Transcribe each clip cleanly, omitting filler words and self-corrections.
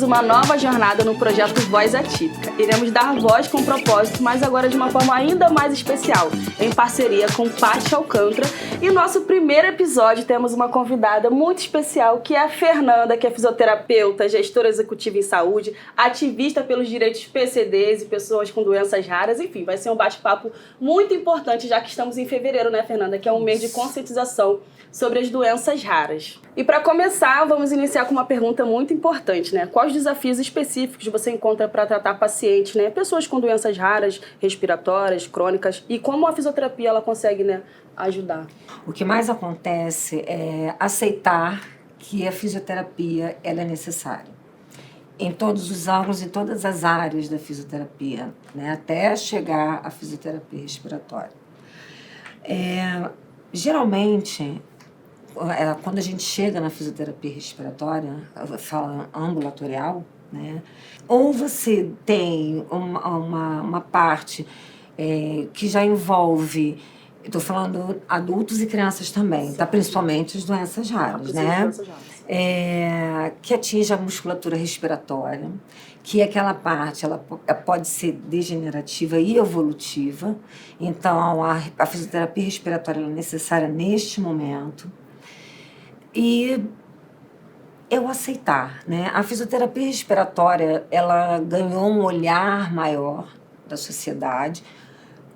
uma nova jornada no projeto Voz Atípica. Iremos dar voz com propósito, mas agora de uma forma ainda mais especial, em parceria com Paty Alcântara. E no nosso primeiro episódio temos uma convidada muito especial, que é a Fernanda, que é fisioterapeuta, gestora executiva em saúde, ativista pelos direitos PCDs e pessoas com doenças raras. Enfim, vai ser um bate-papo muito importante, já que estamos em fevereiro, né, Fernanda? Que é um mês de conscientização sobre as doenças raras. E para começar, vamos iniciar com uma pergunta muito importante, né? Quais desafios específicos você encontra para tratar pacientes, né? Pessoas com doenças raras, respiratórias, crônicas, e como a fisioterapia ela consegue, né, ajudar? O que mais acontece é aceitar que a fisioterapia ela é necessária. Em todos os ângulos, em todas as áreas da fisioterapia, né? Até chegar à fisioterapia respiratória. Geralmente, quando a gente chega na fisioterapia respiratória, fala ambulatorial, né? Ou você tem uma parte que já envolve, estou falando adultos e crianças também, tá? Principalmente as doenças raras, né? Que atinge a musculatura respiratória, que aquela parte ela pode ser degenerativa e evolutiva. Então, a fisioterapia respiratória é necessária neste momento. E eu aceitar, né? A fisioterapia respiratória, ela ganhou um olhar maior da sociedade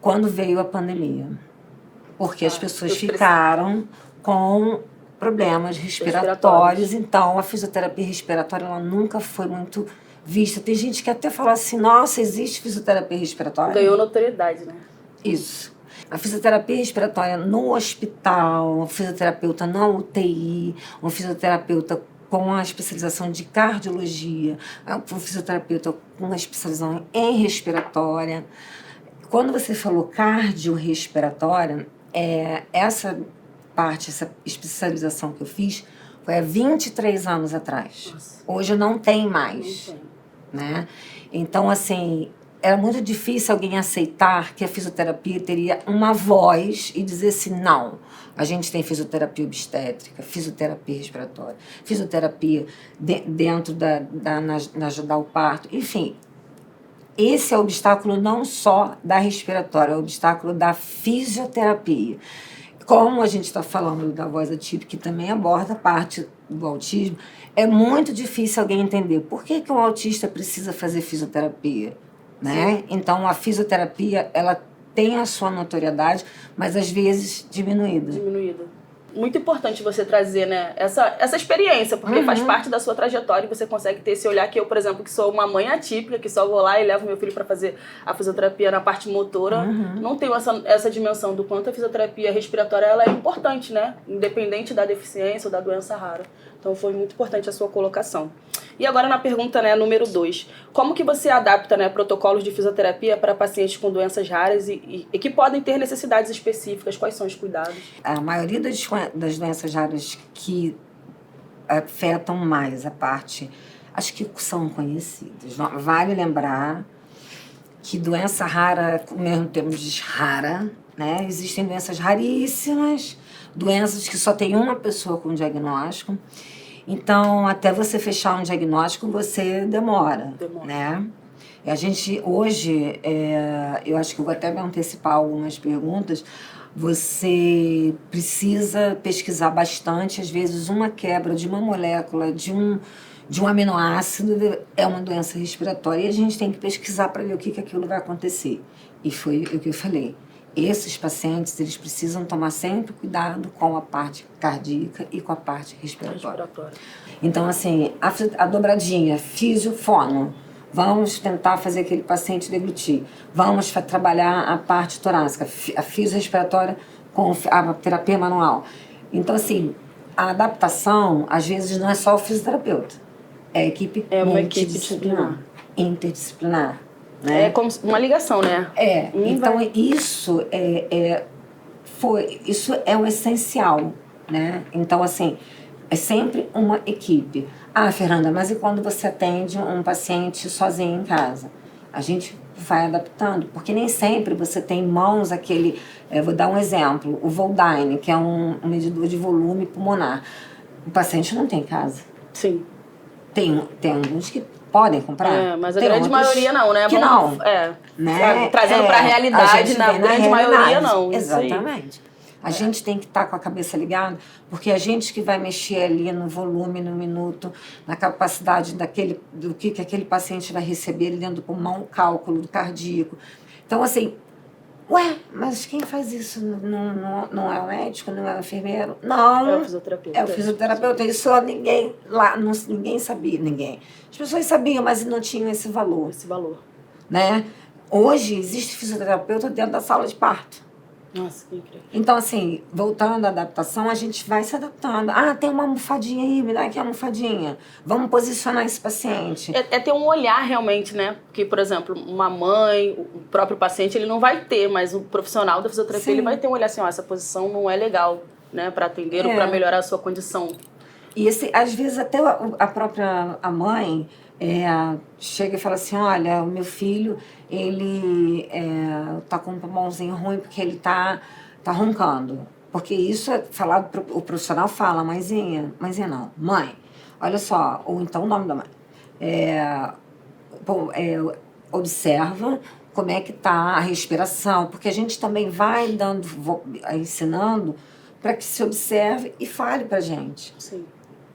quando veio a pandemia. Porque as pessoas ficaram com problemas respiratórios. Então, a fisioterapia respiratória, ela nunca foi muito vista. Tem gente que até fala assim, nossa, existe fisioterapia respiratória? Ganhou notoriedade, né? Isso. A fisioterapia respiratória no hospital, um fisioterapeuta na UTI, um fisioterapeuta com a especialização de cardiologia, um fisioterapeuta com a especialização em respiratória. Quando você falou cardiorrespiratória, essa parte, essa especialização que eu fiz, foi há 23 anos atrás. Nossa. Hoje não tem mais. Não tem. Né? Então, assim, era muito difícil alguém aceitar que a fisioterapia teria uma voz e dizer assim, não, a gente tem fisioterapia obstétrica, fisioterapia respiratória, fisioterapia dentro na ajudar o parto, enfim. Esse é o obstáculo não só da respiratória, é o obstáculo da fisioterapia. Como a gente está falando da voz atípica, que também aborda a parte do autismo, é muito difícil alguém entender por que um autista precisa fazer fisioterapia, né? Então, a fisioterapia, ela tem a sua notoriedade, mas às vezes diminuída. Muito importante você trazer, né, essa experiência, porque faz parte da sua trajetória e você consegue ter esse olhar que eu, por exemplo, que sou uma mãe atípica, que só vou lá e levo meu filho para fazer a fisioterapia na parte motora, não tenho essa dimensão do quanto a fisioterapia respiratória ela é importante, né, independente da deficiência ou da doença rara. Então foi muito importante a sua colocação. E agora na pergunta, né, número 2, como que você adapta, né, protocolos de fisioterapia para pacientes com doenças raras e que podem ter necessidades específicas? Quais são os cuidados? A maioria das doenças raras que afetam mais a parte, acho que são conhecidas. Vale lembrar que doença rara, mesmo termos de rara, né? Existem doenças raríssimas, doenças que só tem uma pessoa com diagnóstico. Então, até você fechar um diagnóstico, você demora. Né? E a gente, hoje, eu acho que eu vou até me antecipar algumas perguntas, você precisa pesquisar bastante, às vezes uma quebra de uma molécula, de um aminoácido é uma doença respiratória e a gente tem que pesquisar para ver o que aquilo vai acontecer. E foi o que eu falei. Esses pacientes, eles precisam tomar sempre cuidado com a parte cardíaca e com a parte respiratória. Então, assim, a dobradinha, fisio-fono, vamos tentar fazer aquele paciente deglutir. Vamos trabalhar a parte torácica, a fisio-respiratória com a terapia manual. Então, assim, a adaptação, às vezes, não é só o fisioterapeuta. É a equipe multidisciplinar, interdisciplinar. Né? É como uma ligação, né? Então isso isso é o essencial, né? Então, assim, é sempre uma equipe. Ah, Fernanda, mas e quando você atende um paciente sozinho em casa? A gente vai adaptando, porque nem sempre você tem em mãos aquele... vou dar um exemplo, o Voldine, que é um medidor de volume pulmonar. O paciente não tem em casa. Sim. Tem alguns que podem comprar. Mas a tem grande maioria não, né? Que não. Né? Trazendo para a realidade, na grande maioria não. Exatamente. A gente tem que estar com a cabeça ligada, porque a gente que vai mexer ali no volume, no minuto, na capacidade do que aquele paciente vai receber ali dentro do pulmão, o cálculo do cardíaco. Então, assim, mas quem faz isso não é o médico, não é o enfermeiro? Não. É o fisioterapeuta. É o fisioterapeuta. Isso ninguém lá, ninguém sabia, ninguém. As pessoas sabiam, mas não tinham esse valor. Né? Hoje, existe fisioterapeuta dentro da sala de parto. Nossa, que incrível. Então, assim, voltando à adaptação, a gente vai se adaptando. Tem uma almofadinha aí, me dá aqui a almofadinha. Vamos posicionar esse paciente. É ter um olhar realmente, né? Porque, por exemplo, uma mãe, o próprio paciente, ele não vai ter, mas o profissional da fisioterapia, Sim. ele vai ter um olhar assim, essa posição não é legal, né? Para atender ou para melhorar a sua condição. E às vezes até a própria mãe chega e fala assim, olha, o meu filho, ele tá com um pulmãozinho ruim porque ele tá roncando. Porque isso é falado, o profissional fala, mãezinha não, mãe, olha só, ou então o nome da mãe. Observa como é que tá a respiração, porque a gente também vai ensinando para que se observe e fale pra gente. Sim.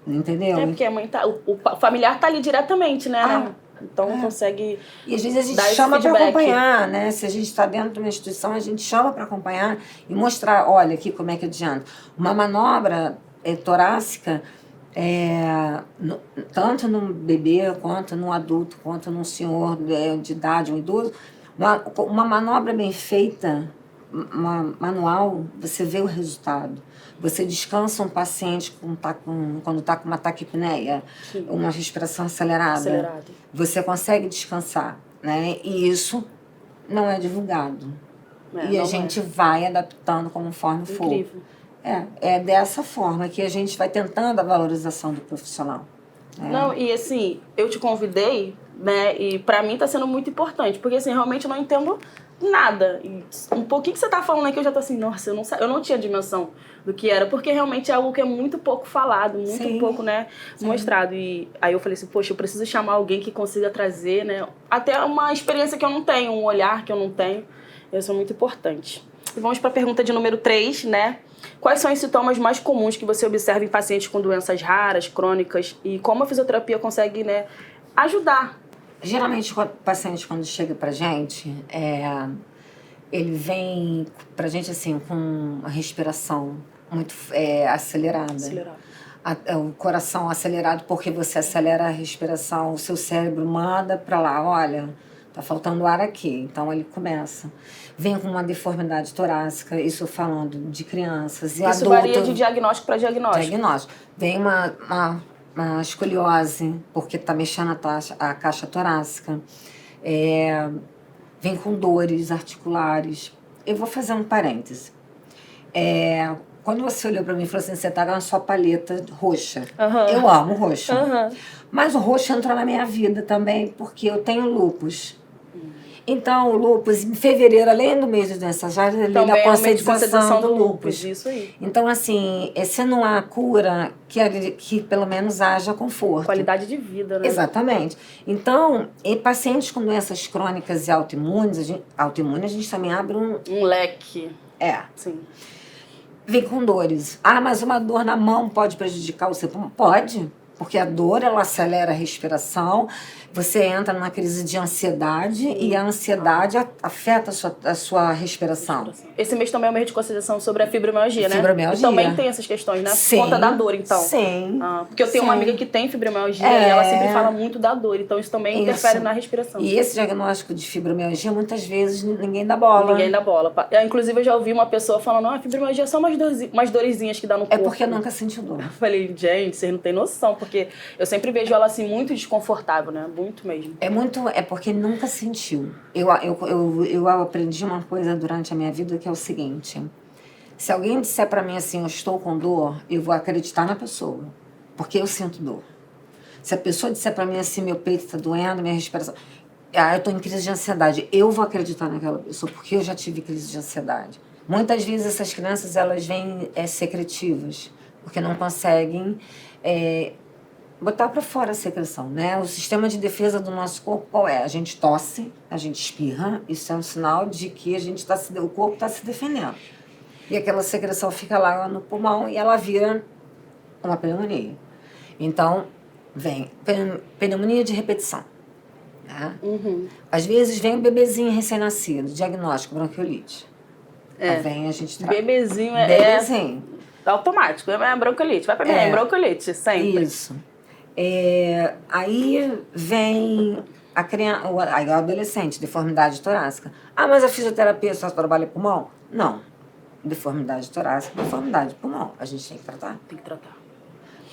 Entendeu? Porque a mãe o familiar tá ali diretamente, né? Então consegue. E às vezes a gente chama para acompanhar, né? Se a gente está dentro de uma instituição, a gente chama para acompanhar e mostrar, olha aqui como é que adianta. Uma manobra torácica, tanto no bebê, quanto no adulto, quanto num senhor de idade, um idoso, uma manobra bem feita, manual, você vê o resultado. Você descansa um paciente quando está com uma taquipneia, uma respiração acelerada. Você consegue descansar, né? E isso não é divulgado. E a gente vai adaptando conforme for. Incrível. É dessa forma que a gente vai tentando a valorização do profissional. Não, e assim, eu te convidei, né? E pra mim tá sendo muito importante, porque assim, realmente eu não entendo nada. E um pouquinho que você tá falando aqui, eu já tô assim, nossa, eu não tinha dimensão do que era, porque realmente é algo que é muito pouco falado, muito pouco, né, mostrado. E aí eu falei assim, poxa, eu preciso chamar alguém que consiga trazer, né, até uma experiência que eu não tenho, um olhar que eu não tenho. Isso é muito importante. E vamos para a pergunta de número 3, né? Quais são os sintomas mais comuns que você observa em pacientes com doenças raras, crônicas, e como a fisioterapia consegue, né, ajudar? Geralmente, o paciente, quando chega pra gente, ele vem pra gente, assim, com uma respiração muito acelerada. O coração acelerado, porque você acelera a respiração, o seu cérebro manda pra lá, olha, tá faltando ar aqui. Então, ele começa. Vem com uma deformidade torácica, isso falando de crianças e adultos. Isso varia de diagnóstico para diagnóstico. Vem uma escoliose, porque está mexendo a caixa torácica. Vem com dores articulares. Eu vou fazer um parêntese. Quando você olhou para mim e falou assim, você está com a sua paleta roxa. Eu amo roxo. Mas o roxo entrou na minha vida também, porque eu tenho lúpus. Então, o lúpus, em fevereiro, além do mês de doenças raras, ele da conscientização do lúpus. Isso aí. Então, assim, se não há cura, que pelo menos haja conforto. Qualidade de vida, né? Exatamente. Então, em pacientes com doenças crônicas e autoimunes, a gente também abre um leque. Sim. Vem com dores. Mas uma dor na mão pode prejudicar o seu pulmão? Pode. Porque a dor, ela acelera a respiração, você entra numa crise de ansiedade e a ansiedade afeta a sua respiração. Esse mês também é o mês de conscientização sobre a fibromialgia, né? Fibromialgia. E também tem essas questões, né? Sim. Por conta da dor, então. Sim. Porque eu tenho uma amiga que tem fibromialgia e ela sempre fala muito da dor, então isso também interfere na respiração. E esse diagnóstico de fibromialgia, muitas vezes, ninguém dá bola. Ninguém dá bola. Inclusive, eu já ouvi uma pessoa falando, a fibromialgia é só umas dorezinhas que dá no corpo. É porque nunca sentiu dor. Eu falei, gente, vocês não têm noção, porque eu sempre vejo ela assim muito desconfortável, né? Muito mesmo. É porque nunca sentiu. Eu aprendi uma coisa durante a minha vida que é o seguinte: se alguém disser pra mim assim, eu estou com dor, eu vou acreditar na pessoa, porque eu sinto dor. Se a pessoa disser pra mim assim, meu peito está doendo, minha respiração, eu estou em crise de ansiedade, eu vou acreditar naquela pessoa, porque eu já tive crise de ansiedade. Muitas vezes essas crianças, elas vêm secretivas, porque não conseguem botar para fora a secreção, né? O sistema de defesa do nosso corpo qual é? A gente tosse, a gente espirra, isso é um sinal de que o corpo está se defendendo. E aquela secreção fica lá no pulmão e ela vira uma pneumonia. Então, vem pneumonia de repetição. Né? Às vezes vem um bebezinho recém-nascido, diagnóstico, bronquiolite. Aí vem a gente... Bebezinho Bebezinho. É automático, é bronquiolite. Vai pra mim, é bronquiolite, sempre. Isso. Aí vem a criança, o adolescente, deformidade torácica. Ah, mas a fisioterapia só trabalha pulmão? Não. Deformidade torácica, deformidade pulmão. A gente tem que tratar. Tem que tratar.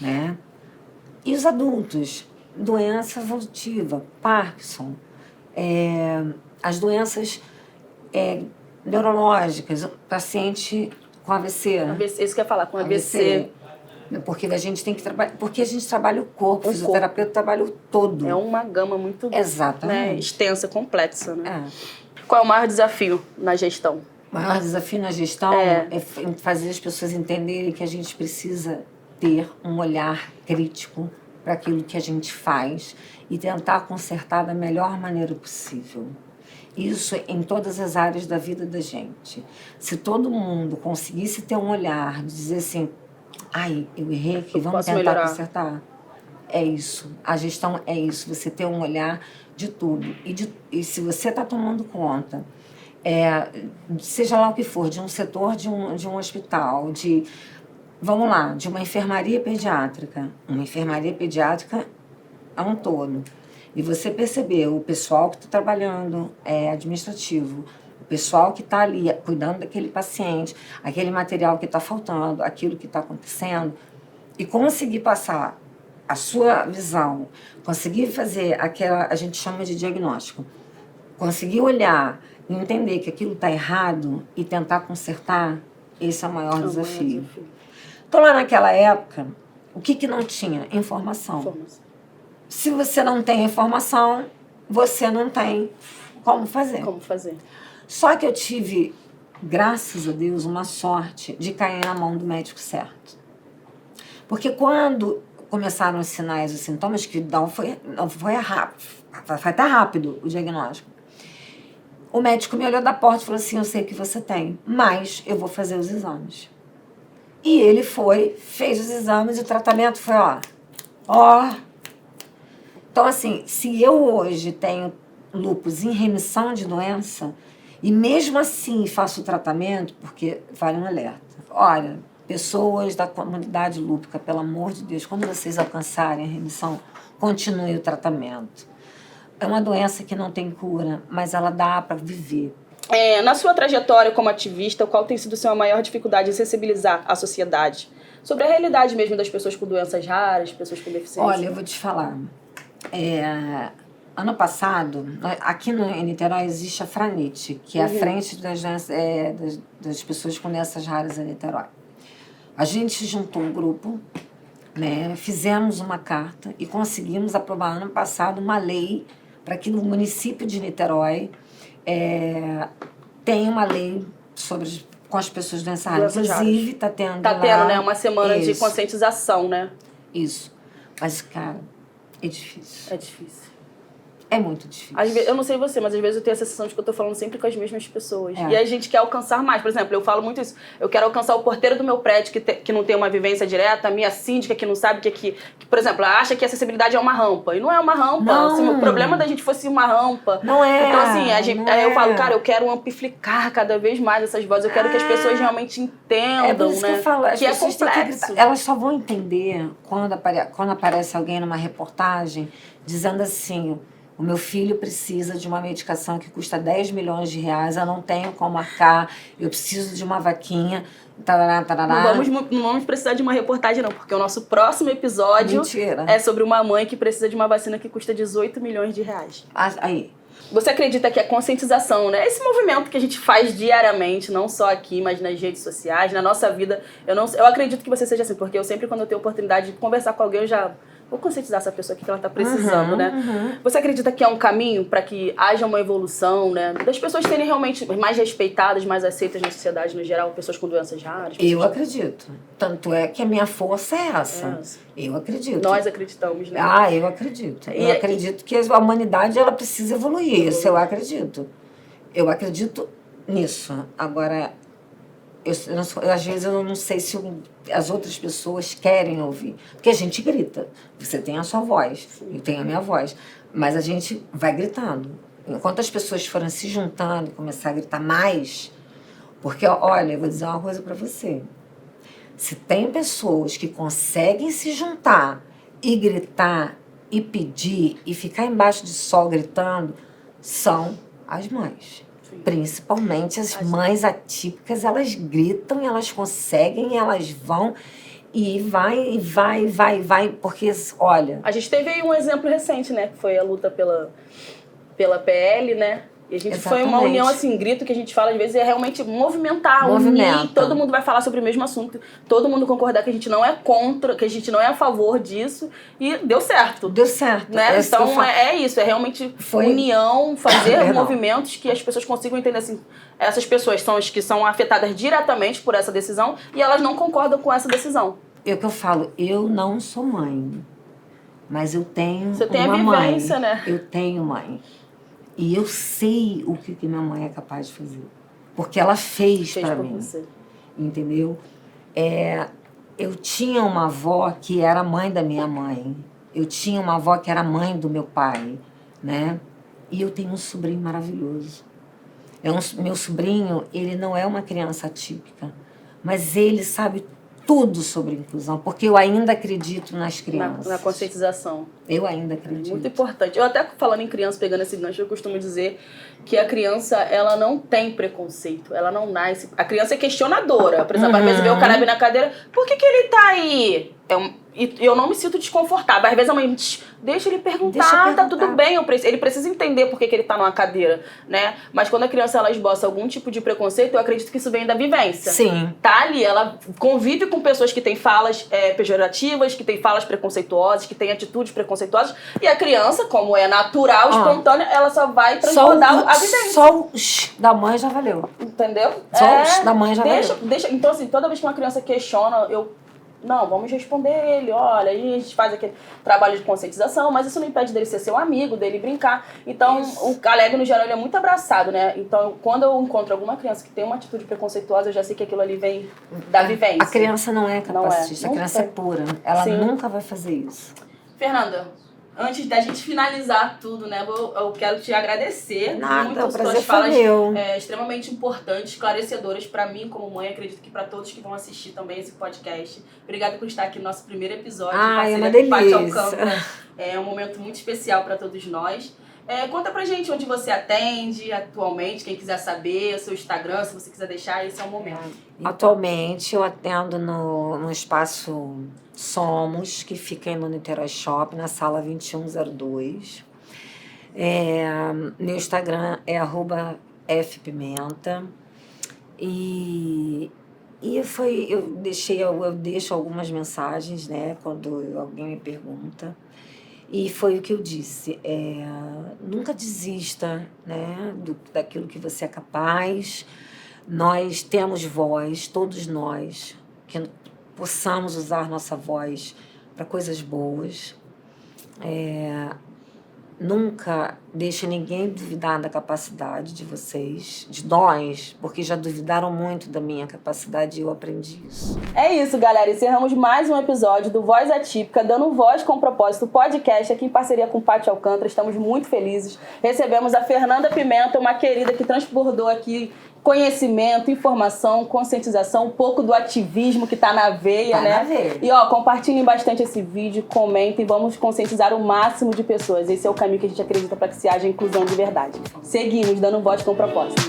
Né? E os adultos? Doença evolutiva, Parkinson, as doenças neurológicas, paciente com AVC. Isso que eu ia falar, com AVC. Porque a gente tem que trabalhar, porque a gente trabalha o corpo, o fisioterapeuta trabalha o todo. É uma gama muito extensa, complexa, né? Qual é o maior desafio na gestão? O maior desafio na gestão é fazer as pessoas entenderem que a gente precisa ter um olhar crítico para aquilo que a gente faz e tentar consertar da melhor maneira possível. Isso em todas as áreas da vida da gente. Se todo mundo conseguisse ter um olhar, dizer assim, eu errei aqui, vamos tentar melhorar. Consertar. É isso. A gestão é isso. Você ter um olhar de tudo. E se você está tomando conta, seja lá o que for, de um setor de um hospital, vamos lá, de uma enfermaria pediátrica. Uma enfermaria pediátrica é um todo. E você perceber o pessoal que está trabalhando administrativo, o pessoal que está ali cuidando daquele paciente, aquele material que está faltando, aquilo que está acontecendo, e conseguir passar a sua visão, conseguir fazer a gente chama de diagnóstico, conseguir olhar e entender que aquilo está errado e tentar consertar, esse é o maior desafio. Então, lá naquela época, o que não tinha? Informação. Se você não tem informação, você não tem como fazer. Só que eu tive, graças a Deus, uma sorte de cair na mão do médico certo. Porque quando começaram os sinais e os sintomas, que não foi rápido, foi até rápido o diagnóstico, o médico me olhou da porta e falou assim, eu sei o que você tem, mas eu vou fazer os exames. E ele fez os exames e o tratamento foi, Então, assim, se eu hoje tenho lúpus em remissão de doença, e mesmo assim faço o tratamento, porque vale um alerta. Olha, pessoas da comunidade lúpica, pelo amor de Deus, quando vocês alcançarem a remissão, continue o tratamento. É uma doença que não tem cura, mas ela dá para viver. Na sua trajetória como ativista, qual tem sido a sua maior dificuldade em sensibilizar a sociedade sobre a realidade mesmo das pessoas com doenças raras, pessoas com deficiência? Olha, eu vou te falar. Ano passado, aqui em Niterói existe a Franit, que é a frente das pessoas com doenças raras em Niterói. A gente juntou um grupo, né, fizemos uma carta e conseguimos aprovar ano passado uma lei para que no município de Niterói tenha uma lei com as pessoas com doenças raras. Inclusive, está tendo né, uma semana de conscientização, né? Isso. Mas, cara, é difícil. É difícil. É muito difícil. Eu não sei você, mas às vezes eu tenho a sensação de que eu tô falando sempre com as mesmas pessoas. E a gente quer alcançar mais. Por exemplo, eu falo muito isso. Eu quero alcançar o porteiro do meu prédio que não tem uma vivência direta, a minha síndica que não sabe que, por exemplo, acha que a acessibilidade é uma rampa. E não é uma rampa. Não. Se o problema da gente fosse uma rampa... Não é. Então, assim, eu falo, cara, eu quero amplificar cada vez mais essas vozes. Eu quero que as pessoas realmente entendam, É por isso, né? que eu falo. As que pessoas é complexo. elas só vão entender quando aparece alguém numa reportagem dizendo assim... O meu filho precisa de uma medicação que custa 10 milhões de reais, eu não tenho como marcar, eu preciso de uma vaquinha, tarará, tarará. Não vamos precisar de uma reportagem não, porque o nosso próximo episódio é sobre uma mãe que precisa de uma vacina que custa 18 milhões de reais. Aí. Você acredita que a conscientização, né, esse movimento que a gente faz diariamente, não só aqui, mas nas redes sociais, na nossa vida, eu acredito que você seja assim, porque eu sempre, quando eu tenho oportunidade de conversar com alguém, eu já... vou conscientizar essa pessoa aqui que ela tá precisando, né? Você acredita que é um caminho para que haja uma evolução, né? Das pessoas serem realmente mais respeitadas, mais aceitas na sociedade no geral, pessoas com doenças raras? Eu acredito. Tanto é que a minha força é essa. Eu acredito. Nós acreditamos, né? Eu acredito. Eu acredito que a humanidade ela precisa evoluir. Isso eu acredito. Eu acredito nisso. Agora, às vezes eu não sei se as outras pessoas querem ouvir. Porque a gente grita. Você tem a sua voz, eu tenho a minha voz. Mas a gente vai gritando. Enquanto as pessoas forem se juntando e começar a gritar mais... Porque, olha, eu vou dizer uma coisa para você. Se tem pessoas que conseguem se juntar e gritar e pedir e ficar embaixo de sol gritando, são as mães. Principalmente as mães atípicas, elas gritam, elas conseguem, elas vão e vai, porque, olha... A gente teve aí um exemplo recente, né, que foi a luta pela PL, né? E a gente foi uma união, assim, grito que a gente fala às vezes é realmente movimentar, unir, todo mundo vai falar sobre o mesmo assunto, todo mundo concordar que a gente não é contra, que a gente não é a favor disso, e deu certo. Deu certo. Né? Então é isso, é realmente união, fazer movimentos que as pessoas consigam entender, assim, essas pessoas são as que são afetadas diretamente por essa decisão e elas não concordam com essa decisão. É o que eu falo, eu não sou mãe, mas eu tenho Você tem uma a vivência, mãe. Né? Eu tenho mãe. E eu sei o que minha mãe é capaz de fazer. Porque ela fez para mim. Você. Entendeu? Eu tinha uma avó que era mãe da minha mãe. Eu tinha uma avó que era mãe do meu pai. Né? E eu tenho um sobrinho maravilhoso. Meu sobrinho, ele não é uma criança atípica. Mas ele sabe tudo sobre inclusão, porque eu ainda acredito nas crianças. Na conscientização. Eu ainda acredito. Muito importante. Eu até falando em criança, pegando esse gancho, eu costumo dizer que a criança, ela não tem preconceito, ela não nasce... A criança é questionadora. Por exemplo, às vezes vê o cara na cadeira, por que ele tá aí? E eu não me sinto desconfortável. Às vezes a mãe deixa ele perguntar, tá tudo bem. Ele precisa entender por que ele tá numa cadeira, né? Mas quando a criança ela esboça algum tipo de preconceito, eu acredito que isso vem da vivência. Sim. Tá ali, ela convive com pessoas que têm falas pejorativas, que têm falas preconceituosas, que têm atitudes preconceituosas. E a criança, como é natural, espontânea, ela só vai transbordar a vivência. Só o da mãe já valeu. Entendeu? Só o da mãe já valeu. Então, assim, toda vez que uma criança questiona, não, vamos responder ele, olha, aí a gente faz aquele trabalho de conscientização, mas isso não impede dele ser seu amigo, dele brincar. Então, o Alegre, no geral, ele é muito abraçado, né? Então, quando eu encontro alguma criança que tem uma atitude preconceituosa, eu já sei que aquilo ali vem da vivência. A criança não é capacitista, a criança é pura. Ela nunca vai fazer isso. Fernanda, antes da gente finalizar tudo, né, eu quero te agradecer. Nada, o prazer foi meu. Extremamente importantes, esclarecedoras para mim como mãe, acredito que para todos que vão assistir também esse podcast. Obrigada por estar aqui no nosso primeiro episódio. É uma delícia. É um momento muito especial para todos nós. Conta pra gente onde você atende atualmente, quem quiser saber, seu Instagram, se você quiser deixar, esse é o momento. Atualmente eu atendo no espaço Somos, que fica no Niterói Shopping, na sala 2102. Meu Instagram é @fpimenta. Eu deixo algumas mensagens, né, quando alguém me pergunta. E foi o que eu disse, nunca desista, né, daquilo que você é capaz. Nós temos voz, todos nós, que possamos usar nossa voz para coisas boas. Nunca deixe ninguém duvidar da capacidade de vocês, de nós, porque já duvidaram muito da minha capacidade e eu aprendi isso. É isso, galera. Encerramos mais um episódio do Voz Atípica, dando voz com propósito, podcast aqui em parceria com Paty Alcântara. Estamos muito felizes. Recebemos a Fernanda Pimenta, uma querida que transbordou aqui conhecimento, informação, conscientização, um pouco do ativismo que tá na veia, né? Na veia. E compartilhem bastante esse vídeo, comentem, vamos conscientizar o máximo de pessoas. Esse é o caminho que a gente acredita para que se haja inclusão de verdade. Seguimos dando voz com propósito.